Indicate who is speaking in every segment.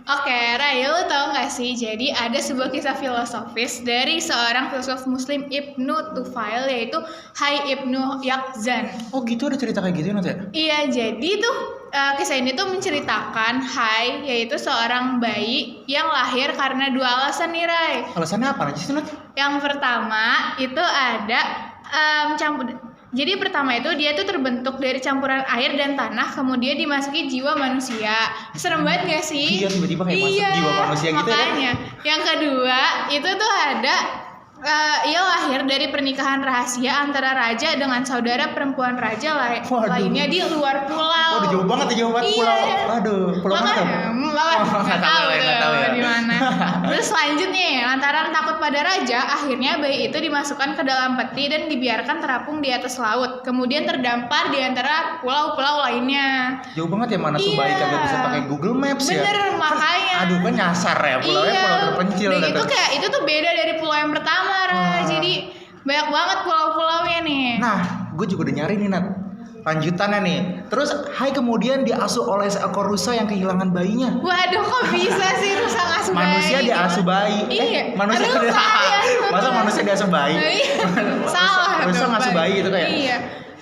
Speaker 1: Oke, Ray, lo tau gak sih? Jadi ada sebuah kisah filosofis dari seorang filsuf muslim Ibnu Tufail, yaitu Hai Ibnu Yaqzan.
Speaker 2: Oh gitu, ada cerita kayak gitu Nat ya?
Speaker 1: Iya, jadi tuh kisah ini tuh menceritakan Hai, yaitu seorang bayi yang lahir karena dua alasan nih, Ray.
Speaker 2: Alasannya apa aja sih Nat?
Speaker 1: Yang pertama itu ada campur. Jadi pertama itu dia tuh terbentuk dari campuran air dan tanah, kemudian dimasuki jiwa manusia. Serem banget gak sih?
Speaker 2: Iya, tiba-tiba kayak masuk jiwa manusia gitu ya.
Speaker 1: Makanya. Yang kedua itu tuh ada ia lahir dari pernikahan rahasia antara raja dengan saudara perempuan raja lainnya di luar pulau.
Speaker 2: Waduh, jauh banget ya, pulau. Aduh, pulau mana?
Speaker 1: Nggak tahu
Speaker 2: ya.
Speaker 1: di mana. Terus selanjutnya, lantaran takut pada raja, akhirnya bayi itu dimasukkan ke dalam peti dan dibiarkan terapung di atas laut. Kemudian terdampar di antara pulau-pulau lainnya.
Speaker 2: Jauh banget ya, mana tuh bayi kagak bisa pakai Google Maps ya.
Speaker 1: Bener, makanya.
Speaker 2: Aduh, kan nyasar ya, pulaunya pulau terpencil.
Speaker 1: Dan itu tuh beda dari pulau yang pertama, Jadi banyak banget pulau-pulaunya nih.
Speaker 2: Nah, gue juga udah nyari nih Nat lanjutannya nih. Terus Hai kemudian diasuh oleh seekor rusa yang kehilangan bayinya.
Speaker 1: Waduh, kok bisa sih rusa ngasuh bayi?
Speaker 2: Manusia diasuh bayi.
Speaker 1: Iya.
Speaker 2: Manusia masa manusia diasuh bayi?
Speaker 1: Salah.
Speaker 2: Rusa ngasuh bayi itu kayak.
Speaker 1: Iya.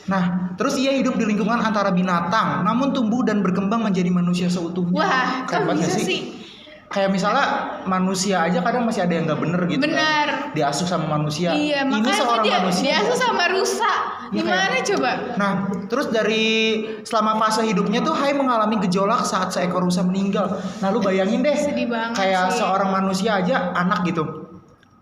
Speaker 2: Nah, terus ia hidup di lingkungan antara binatang, namun tumbuh dan berkembang menjadi manusia seutuhnya.
Speaker 1: Wah, kok bisa sih?
Speaker 2: Kayak misalnya manusia aja kadang masih ada yang nggak bener gitu.
Speaker 1: Bener.
Speaker 2: Kan? Diasuh sama manusia.
Speaker 1: Iya,
Speaker 2: ini seorang manusia
Speaker 1: diasuh sama rusa. Gimana coba?
Speaker 2: Nah, terus dari selama fase hidupnya tuh Hai mengalami gejolak saat seekor rusa meninggal. Nah, lu bayangin deh.
Speaker 1: Sedih banget
Speaker 2: kayak
Speaker 1: sih.
Speaker 2: Seorang manusia aja, anak gitu.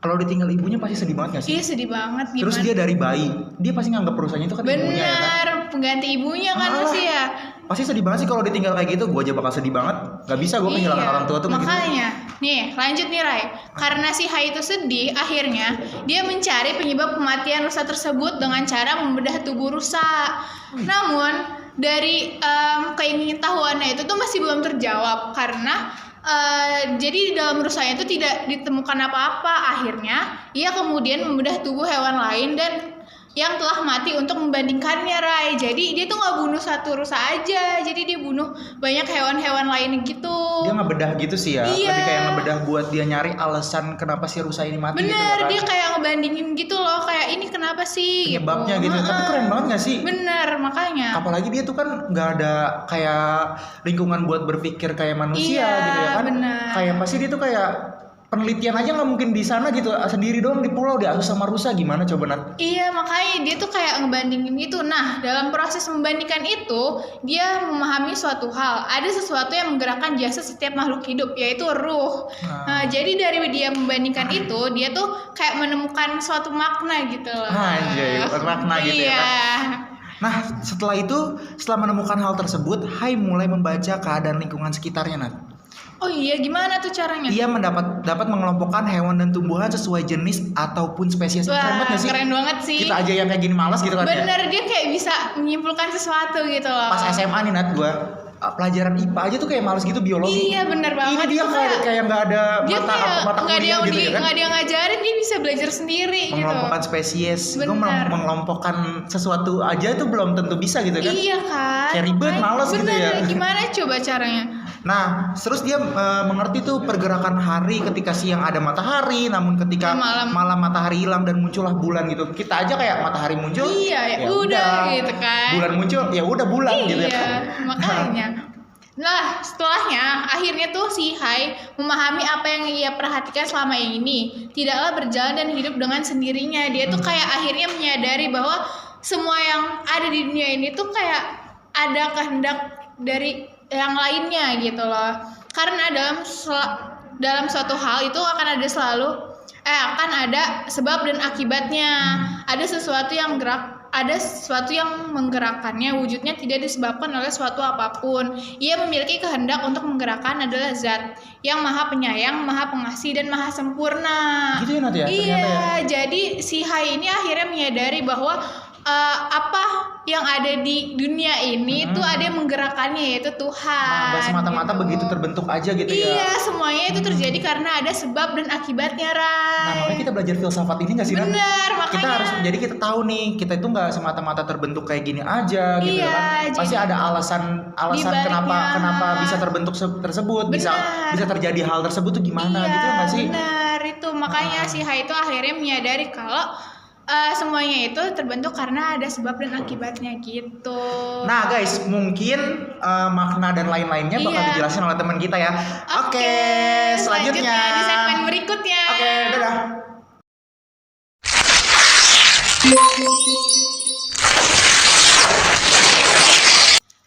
Speaker 2: Kalau ditinggal ibunya pasti sedih banget gak sih?
Speaker 1: Iya, sedih banget. Gimana?
Speaker 2: Terus dia dari bayi, dia pasti nganggap rusanya itu kan ibunya ya kan?
Speaker 1: Bener, pengganti ibunya kan pasti ya.
Speaker 2: Pasti sedih banget sih kalau ditinggal kayak gitu. Gue aja bakal sedih banget. Gak bisa gue kehilangan orang tua tuh.
Speaker 1: Makanya, nih lanjut nih Ray. Karena si Hai itu sedih, akhirnya dia mencari penyebab kematian rusa tersebut dengan cara membedah tubuh rusa. Namun dari keingintahuannya itu tuh masih belum terjawab karena jadi di dalam rusanya itu tidak ditemukan apa-apa. Akhirnya ia kemudian membedah tubuh hewan lain dan yang telah mati untuk membandingkannya, Ray. Jadi dia tuh nggak bunuh satu rusa aja, jadi dia bunuh banyak hewan-hewan lain gitu.
Speaker 2: Dia ngebedah gitu sih ya.
Speaker 1: Iya.
Speaker 2: Lebih kayak ngebedah buat dia nyari alasan kenapa si rusa ini mati.
Speaker 1: Bener,
Speaker 2: gitu ya kan?
Speaker 1: dia kayak ngebandingin gitu loh, kayak ini kenapa sih
Speaker 2: penyebabnya gitu. Tapi keren banget gak sih?
Speaker 1: Bener, makanya.
Speaker 2: Apalagi dia tuh kan nggak ada kayak lingkungan buat berpikir kayak manusia gitu ya kan.
Speaker 1: Bener.
Speaker 2: Kayak pasti dia tuh kayak penelitian aja nggak mungkin di sana gitu sendiri doang di pulau diasuh sama rusa, gimana coba Nat?
Speaker 1: Iya, makanya dia tuh kayak ngebandingin gitu. Nah, dalam proses membandingkan itu dia memahami suatu hal, ada sesuatu yang menggerakkan jasa setiap makhluk hidup, yaitu ruh. Nah, jadi dari dia membandingkan itu dia tuh kayak menemukan suatu makna gitu loh.
Speaker 2: Anjay, makna gitu ya kan? Nah, setelah menemukan hal tersebut, Hai mulai membaca keadaan lingkungan sekitarnya Nat.
Speaker 1: Oh iya, gimana tuh caranya?
Speaker 2: Ia dapat mengelompokkan hewan dan tumbuhan sesuai jenis ataupun spesies.
Speaker 1: Wah,
Speaker 2: keren banget gak sih?
Speaker 1: Keren banget sih.
Speaker 2: Kita aja yang kayak gini malas gitu kan.
Speaker 1: Bener,
Speaker 2: ya?
Speaker 1: dia kayak bisa menyimpulkan sesuatu gitu loh.
Speaker 2: Pas SMA nih Nat, gue pelajaran IPA aja tuh kayak males gitu, biologi.
Speaker 1: Iya, bener banget.
Speaker 2: Ini dia kayak nggak ada mata kuliah gitu ya kan.
Speaker 1: Nggak ada yang ngajarin, dia bisa belajar sendiri gitu.
Speaker 2: Mengelompokkan spesies. Gue
Speaker 1: Bener.
Speaker 2: mengelompokkan sesuatu aja tuh belum tentu bisa gitu kan.
Speaker 1: Iya kan.
Speaker 2: Kayak ribet, males gitu ya.
Speaker 1: Gimana coba caranya?
Speaker 2: Nah, terus dia mengerti tuh pergerakan hari ketika siang ada matahari, namun ketika malam matahari hilang dan muncullah bulan gitu. Kita aja kayak matahari muncul,
Speaker 1: iya, ya udah gitu kan.
Speaker 2: Bulan muncul, ya udah bulan gitu ya.
Speaker 1: Iya, makanya. Nah, setelahnya akhirnya tuh si Hai memahami apa yang ia perhatikan selama ini tidaklah berjalan dan hidup dengan sendirinya. Dia tuh kayak akhirnya menyadari bahwa semua yang ada di dunia ini tuh kayak ada kehendak dari yang lainnya gitu loh. Karena dalam suatu hal itu akan ada sebab dan akibatnya. Ada sesuatu yang menggerakkannya, wujudnya tidak disebabkan oleh suatu apapun. Ia memiliki kehendak untuk menggerakkan adalah zat yang maha penyayang, maha pengasih, dan maha sempurna.
Speaker 2: Gitu ya Nat ya?
Speaker 1: Iya, jadi si Hai ini akhirnya menyadari bahwa apa yang ada di dunia ini tuh ada yang menggerakkannya, yaitu Tuhan.
Speaker 2: Nggak semata-mata
Speaker 1: gitu.
Speaker 2: begitu terbentuk aja gitu ya.
Speaker 1: Iya, semuanya itu terjadi karena ada sebab dan akibatnya, Rai.
Speaker 2: Nah, makanya kita belajar filsafat ini nggak sih, Nan?
Speaker 1: Bener, makanya.
Speaker 2: Kita harus, jadi kita tahu nih, kita itu nggak semata-mata terbentuk kayak gini aja gitu
Speaker 1: Iya,
Speaker 2: kan. Pasti
Speaker 1: jadi
Speaker 2: ada alasan
Speaker 1: dibaliknya.
Speaker 2: kenapa bisa terbentuk tersebut, bisa terjadi hal tersebut tuh gimana gitu ya nggak sih?
Speaker 1: Benar, itu makanya si Hai itu akhirnya menyadari kalau semuanya itu terbentuk karena ada sebab dan akibatnya gitu.
Speaker 2: Nah guys, mungkin makna dan lain-lainnya bakal dijelasin oleh teman kita ya. Oke, selanjutnya
Speaker 1: di segmen berikutnya.
Speaker 2: Oke, dadah.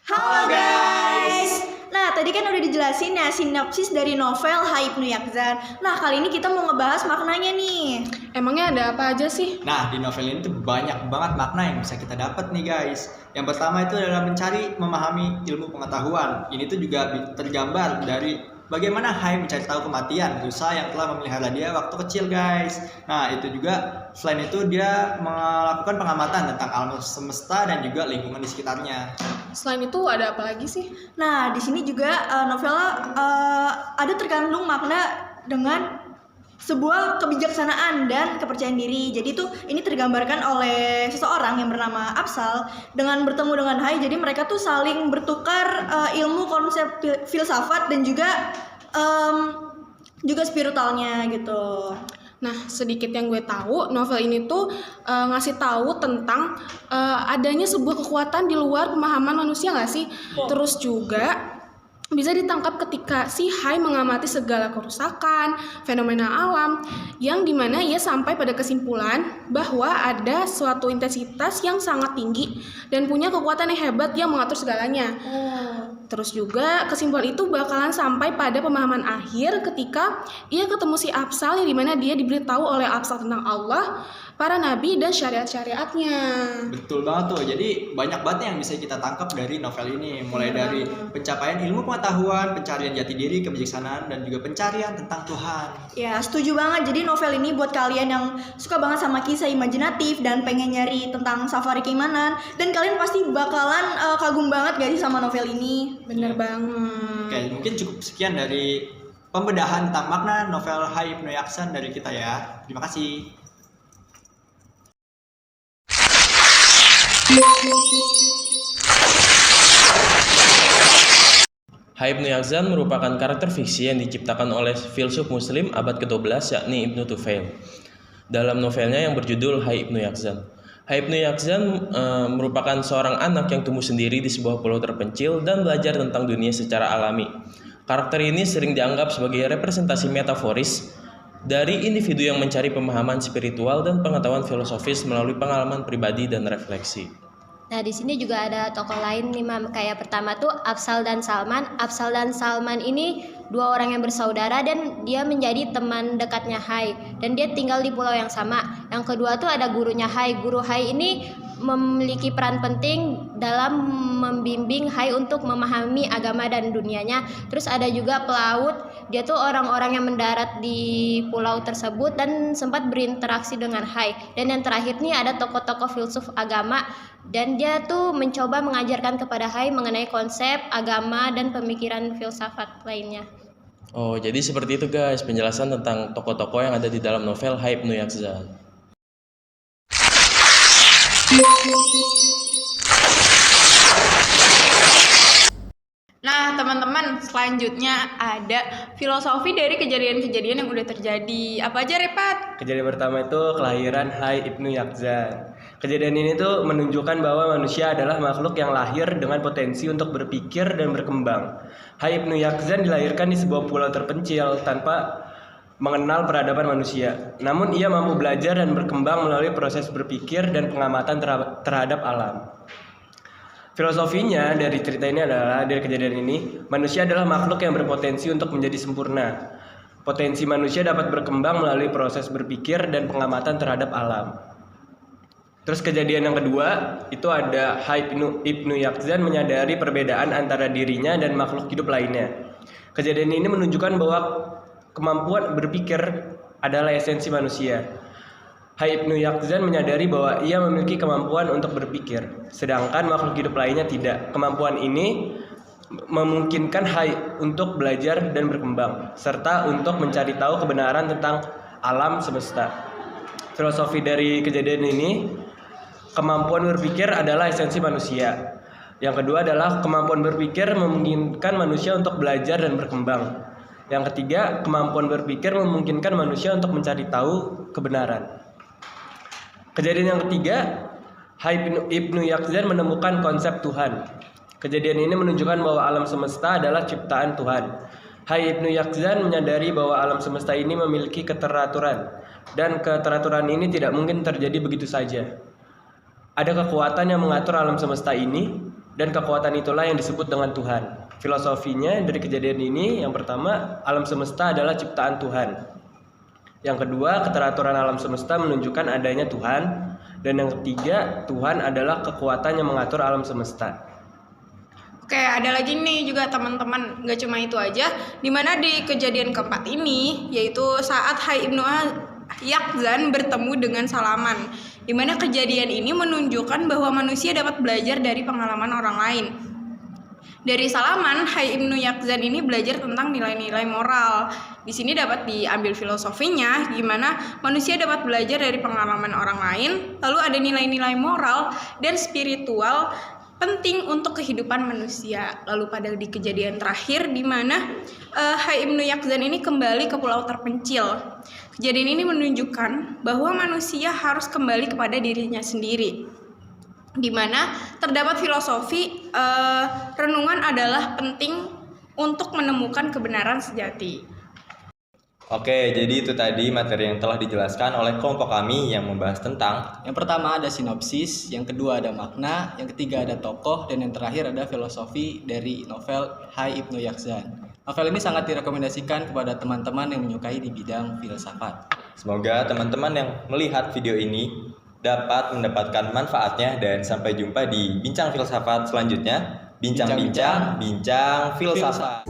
Speaker 3: Halo guys. Nah, tadi kan udah dijelasin ya sinopsis dari novel Hai Ibnu Yaqzan. Nah, kali ini kita mau ngebahas maknanya nih.
Speaker 4: Emangnya ada apa aja sih?
Speaker 5: Nah, di novel ini tuh banyak banget makna yang bisa kita dapat nih guys. Yang pertama itu adalah memahami ilmu pengetahuan. Ini tuh juga tergambar dari bagaimana Hai mencari tahu kematian, dosa yang telah memelihara dia waktu kecil guys. Nah, itu juga selain itu dia melakukan pengamatan tentang alam semesta dan juga lingkungan di sekitarnya.
Speaker 4: Selain itu ada apa lagi sih?
Speaker 3: Nah, di sini juga novelnya ada terkandung makna dengan sebuah kebijaksanaan dan kepercayaan diri. Jadi tuh ini tergambarkan oleh seseorang yang bernama Afsal dengan bertemu dengan Hai. Jadi mereka tuh saling bertukar ilmu konsep filsafat dan juga spiritualnya gitu.
Speaker 4: Nah, sedikit yang gue tahu, novel ini tuh ngasih tahu tentang adanya sebuah kekuatan di luar pemahaman manusia nggak sih? Terus juga bisa ditangkap ketika si Hai mengamati segala kerusakan, fenomena alam, yang dimana ia sampai pada kesimpulan bahwa ada suatu intensitas yang sangat tinggi dan punya kekuatan yang hebat yang mengatur segalanya. Terus juga kesimpulan itu bakalan sampai pada pemahaman akhir ketika ia ketemu si Afsal, yang dimana dia diberitahu oleh Afsal tentang Allah, para nabi dan syariat-syariatnya.
Speaker 5: Betul banget tuh. Jadi banyak banget yang bisa kita tangkap dari novel ini, mulai dari pencapaian ilmu pengetahuan, pencarian jati diri, kebijaksanaan, dan juga pencarian tentang Tuhan.
Speaker 3: Ya, setuju banget. Jadi novel ini buat kalian yang suka banget sama kisah imajinatif dan pengen nyari tentang safari keimanan, dan kalian pasti bakalan kagum banget gak sih sama novel ini?
Speaker 4: Bener banget.
Speaker 5: Oke, mungkin cukup sekian dari pembedahan tentang makna novel Hai Ibnu Yaqzan dari kita ya. Terima kasih.
Speaker 6: Hai Ibnu Yaqzan merupakan karakter fiksi yang diciptakan oleh filsuf muslim abad ke-12 yakni Ibnu Tufail dalam novelnya yang berjudul Hai Ibnu Yaqzan. Hai Ibnu Yaqzan merupakan seorang anak yang tumbuh sendiri di sebuah pulau terpencil dan belajar tentang dunia secara alami. Karakter ini sering dianggap sebagai representasi metaforis dari individu yang mencari pemahaman spiritual dan pengetahuan filosofis melalui pengalaman pribadi dan refleksi.
Speaker 7: Nah, di sini juga ada tokoh lain nih, Mam. Kayak pertama tuh Afsal dan Salman. Afsal dan Salman ini dua orang yang bersaudara dan dia menjadi teman dekatnya Hai. Dan dia tinggal di pulau yang sama. Yang kedua tuh ada gurunya Hai. Guru Hai ini memiliki peran penting dalam membimbing Hai untuk memahami agama dan dunianya. Terus ada juga pelaut. Dia tuh orang-orang yang mendarat di pulau tersebut dan sempat berinteraksi dengan Hai. Dan yang terakhir nih ada tokoh-tokoh filsuf agama. Dan dia tuh mencoba mengajarkan kepada Hai mengenai konsep agama dan pemikiran filsafat lainnya.
Speaker 6: Oh, jadi seperti itu guys penjelasan tentang tokoh-tokoh yang ada di dalam novel Hai Ibnu Yaqzan.
Speaker 1: Nah, teman-teman, selanjutnya ada filosofi dari kejadian-kejadian yang udah terjadi. Apa aja, Repat?
Speaker 8: Kejadian pertama itu kelahiran Hai Ibnu Yaqzan. Kejadian ini tuh menunjukkan bahwa manusia adalah makhluk yang lahir dengan potensi untuk berpikir dan berkembang. Hai Ibnu Yaqzan dilahirkan di sebuah pulau terpencil tanpa mengenal peradaban manusia. Namun ia mampu belajar dan berkembang melalui proses berpikir dan pengamatan terhadap alam. Filosofinya dari cerita ini adalah, dari kejadian ini, manusia adalah makhluk yang berpotensi untuk menjadi sempurna. Potensi manusia dapat berkembang melalui proses berpikir dan pengamatan terhadap alam. Terus kejadian yang kedua, itu ada Hai Ibnu Yaqzan menyadari perbedaan antara dirinya dan makhluk hidup lainnya. Kejadian ini menunjukkan bahwa kemampuan berpikir adalah esensi manusia. Hai Ibnu Yaqzan menyadari bahwa ia memiliki kemampuan untuk berpikir, sedangkan makhluk hidup lainnya tidak. Kemampuan ini memungkinkan Hai untuk belajar dan berkembang, serta untuk mencari tahu kebenaran tentang alam semesta. Filosofi dari kejadian ini, kemampuan berpikir adalah esensi manusia. Yang kedua adalah kemampuan berpikir memungkinkan manusia untuk belajar dan berkembang. Yang ketiga, kemampuan berpikir memungkinkan manusia untuk mencari tahu kebenaran. Kejadian yang ketiga, Hai Ibnu Yaqzan menemukan konsep Tuhan. Kejadian ini menunjukkan bahwa alam semesta adalah ciptaan Tuhan. Hai Ibnu Yaqzan menyadari bahwa alam semesta ini memiliki keteraturan, dan keteraturan ini tidak mungkin terjadi begitu saja. Ada kekuatan yang mengatur alam semesta ini, dan kekuatan itulah yang disebut dengan Tuhan. Filosofinya dari kejadian ini, yang pertama, alam semesta adalah ciptaan Tuhan. Yang kedua, keteraturan alam semesta menunjukkan adanya Tuhan. Dan yang ketiga, Tuhan adalah kekuatan yang mengatur alam semesta.
Speaker 4: Oke, ada lagi nih juga teman-teman, nggak cuma itu aja. Dimana di kejadian keempat ini, yaitu saat Hai Ibnu Yaqzan bertemu dengan Salaman. Dimana kejadian ini menunjukkan bahwa manusia dapat belajar dari pengalaman orang lain. Dari Salaman, Hai Ibnu Yaqzan ini belajar tentang nilai-nilai moral. Di sini dapat diambil filosofinya, gimana manusia dapat belajar dari pengalaman orang lain, lalu ada nilai-nilai moral dan spiritual penting untuk kehidupan manusia. Lalu pada di kejadian terakhir, di mana Hai Ibnu Yaqzan ini kembali ke pulau terpencil. Kejadian ini menunjukkan bahwa manusia harus kembali kepada dirinya sendiri, di mana terdapat filosofi renungan adalah penting untuk menemukan kebenaran sejati.
Speaker 5: Oke, jadi itu tadi materi yang telah dijelaskan oleh kelompok kami yang membahas tentang
Speaker 9: yang pertama ada sinopsis, yang kedua ada makna, yang ketiga ada tokoh, dan yang terakhir ada filosofi dari novel Hai Ibnu Yaqzan. Novel ini sangat direkomendasikan kepada teman-teman yang menyukai di bidang filsafat.
Speaker 5: Semoga teman-teman yang melihat video ini dapat mendapatkan manfaatnya, dan sampai jumpa di Bincang Filsafat selanjutnya. Bincang-bincang, bincang filsafat.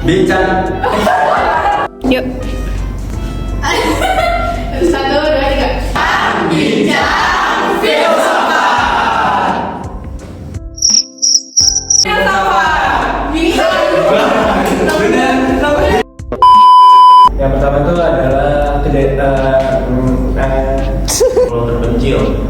Speaker 5: Bincang.
Speaker 1: Yuk. 1, 2, 3. Bincang filsafat.
Speaker 8: Yang pertama itu adalah pulau terpencil.